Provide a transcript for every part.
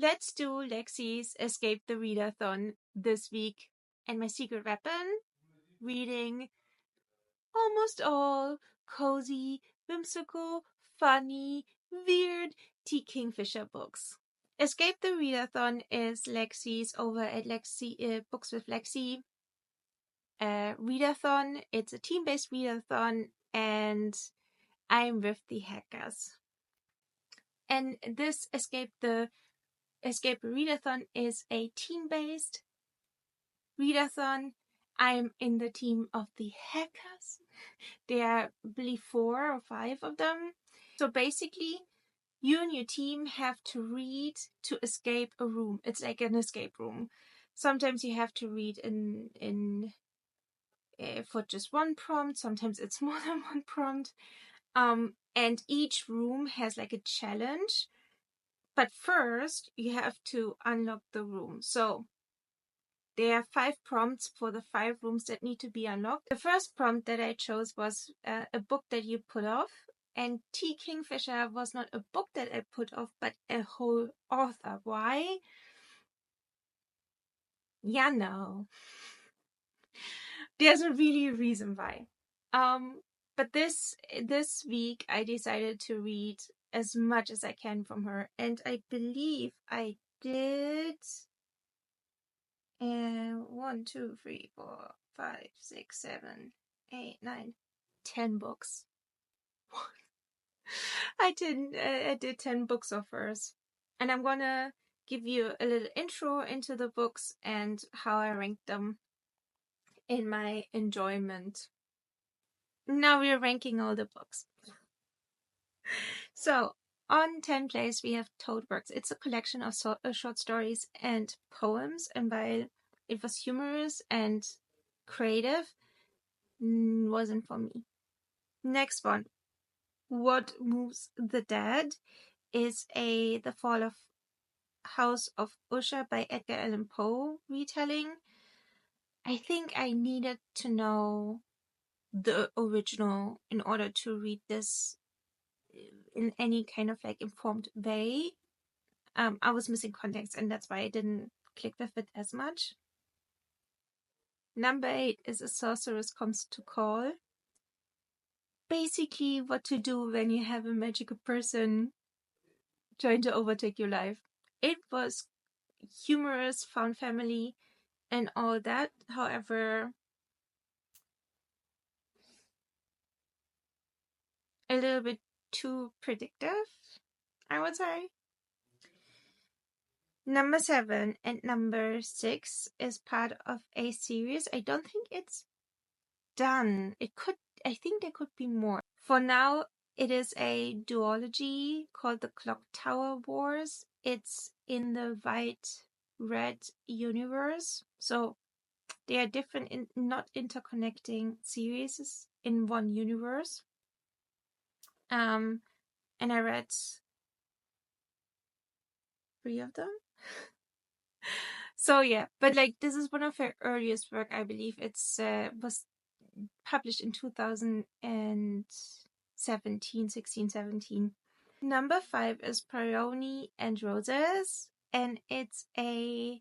let's do Lexie's Escape the Readathon this week. And my secret weapon, reading almost all cozy, whimsical, funny, weird Kingfisher books. Escape the Readathon is Lexie's over at Lexie Books with Lexie readathon. It's a team-based readathon, and I'm with the hackers. And this Escape the Readathon is a team-based readathon. I'm in the team of the hackers. There are, I believe, 4 or 5 of them. So basically, you and your team have to read to escape a room. It's like an escape room. Sometimes you have to read for just one prompt. Sometimes it's more than one prompt. And each room has like a challenge. But first, you have to unlock the room. So there are 5 prompts for the 5 rooms that need to be unlocked. The first prompt that I chose was a book that you put off. And Kingfisher was not a book that I put off, but a whole author. Why? Yeah, no. There's a really reason why. But this week I decided to read as much as I can from her, and I believe I did 1, 2, 3, 4, 5, 6, 7, 8, 9, 10 books. I did 10 books of hers, and I'm gonna give you a little intro into the books and how I ranked them in my enjoyment. Now we're ranking all the books. So on 10th place we have Toadworks. It's a collection of short stories and poems, and while it was humorous and creative, wasn't for me. Next one, What Moves the Dead, is The Fall of House of Usher by Edgar Allan Poe retelling. I think I needed to know the original in order to read this in any kind of like informed way. I was missing context, and that's why I didn't click with it as much. Number 8 is A Sorceress Comes to Call. Basically what to do when you have a magical person trying to overtake your life. It was humorous, found family, and all that. However, a little bit too predictive, I would say. Number 7 and number 6 is part of a series. I don't think it's done. I think there could be more. For now, it is a duology called the Clocktaur Wars. It's in the white-red universe. So they are different, not interconnecting series in one universe. And I read 3 of them. So yeah, but like this is one of her earliest work, I believe. It's was published in 2017, 16, 17. Number 5 is Bryony and Roses, and it's a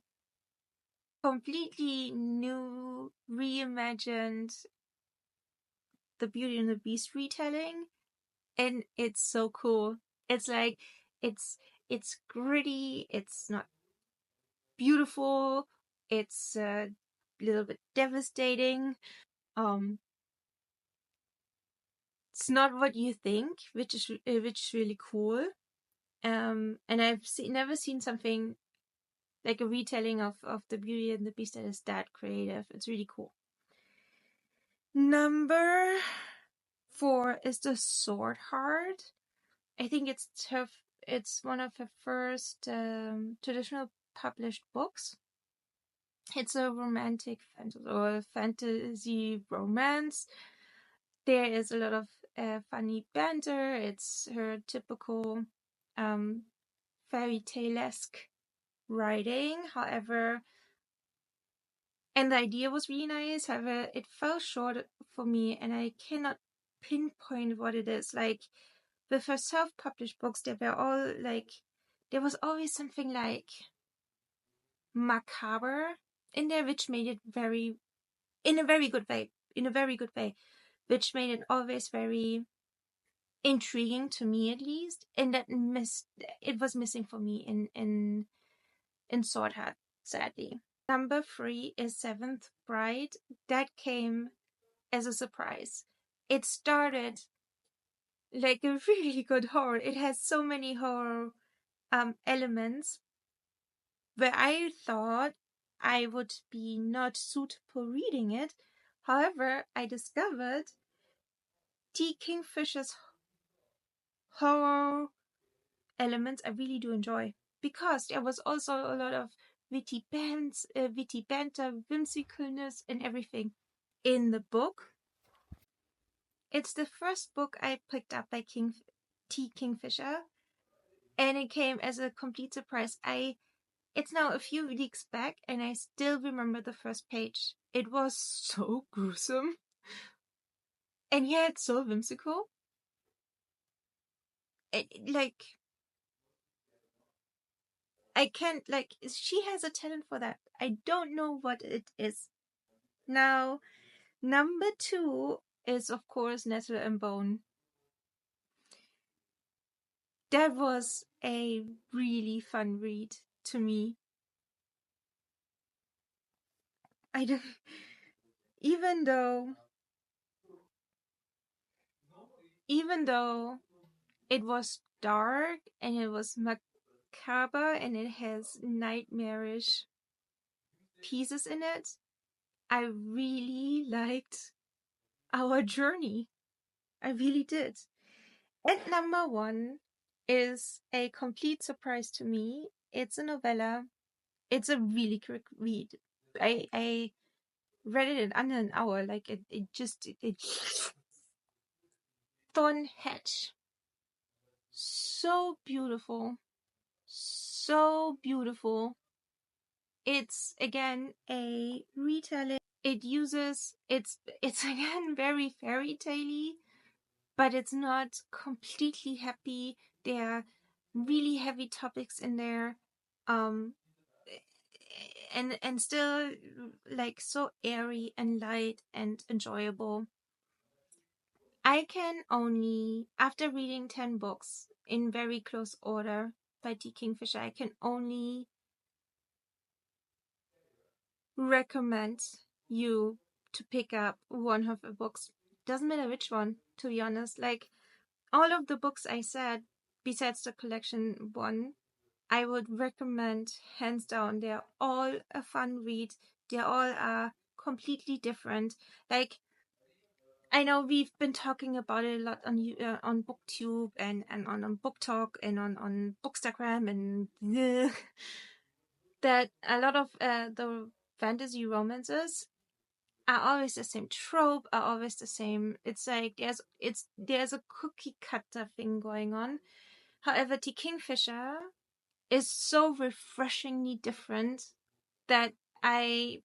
completely new, reimagined The Beauty and the Beast retelling, and it's so cool. It's like it's gritty, it's not beautiful, it's a little bit devastating. It's not what you think, which is really cool. And I've never seen something like a retelling of The Beauty and the Beast that is that creative. It's really cool. Number 4 is the Swordheart. I think it's one of her first traditional published books. It's a romantic fantasy romance. There is a lot of funny banter. It's her typical fairy tale-esque writing. However, and the idea was really nice. However, it fell short for me, and I cannot pinpoint what it is. Like with her self-published books, they were all like there was always something like macabre in there, which made it in a very good way, which made it always very intriguing to me, at least. And it was missing for me in Swordheart, sadly. Number 3 is Seventh Bride. That came as a surprise. It started like a really good horror. It has so many horror elements where I thought I would be not suitable reading it. However, I discovered Kingfisher's horror elements I really do enjoy, because there was also a lot of witty banter, whimsicalness, and everything in the book. It's the first book I picked up by Kingfisher, and it came as a complete surprise. It's now a few weeks back, and I still remember the first page. It was so gruesome, and yet so whimsical. I can't, she has a talent for that. I don't know what it is. Now, number 2 is, of course, Nettle Bone. That was a really fun read to me. I don't, even though it was dark and it was macabre and it has nightmarish pieces in it, I really liked our journey. I really did. And number 1 is a complete surprise to me. It's a novella. It's a really quick read. I read it in under an hour. Like it Thornhedge. So beautiful. So beautiful. It's again a retelling. It's again very fairy tale-y, but it's not completely happy. There are really heavy topics in there. And still like so airy and light and enjoyable. I can only, after reading 10 books in very close order by Kingfisher, I can only recommend you to pick up one of the books. Doesn't matter which one, to be honest. Like all of the books I said, besides the collection one, I would recommend hands down. They're all a fun read. They all are completely different. Like, I know we've been talking about it a lot on BookTube and on Book Talk and on Bookstagram and that a lot of the fantasy romances are always the same trope, are always the same. It's like there's a cookie cutter thing going on. However, T. Kingfisher is so refreshingly different that I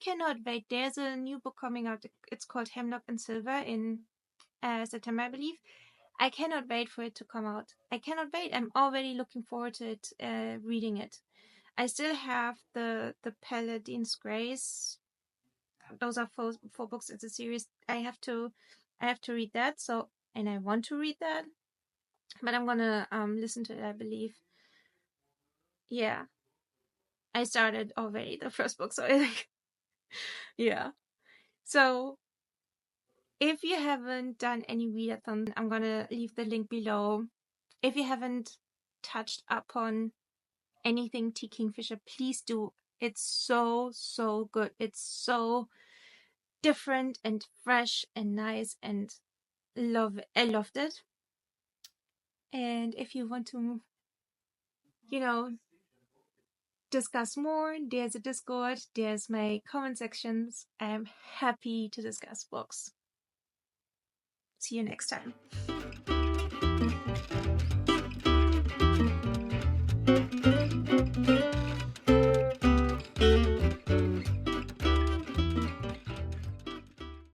cannot wait. There's a new book coming out. It's called Hemlock and Silver in September, I believe. I cannot wait for it to come out. I cannot wait. I'm already looking forward to it, reading it. I still have the Paladine's Grace. Those are four books. It's a series. I have to read that. So, and I want to read that, but I'm gonna listen to it, I believe. Yeah, I started already the first book, so yeah. So if you haven't done any readathon, I'm gonna leave the link below. If you haven't touched upon anything T. Kingfisher, please do. It's so good. It's so different and fresh and nice, and I loved it. And if you want to, discuss more, there's a Discord, there's my comment sections. I'm happy to discuss books. See you next time.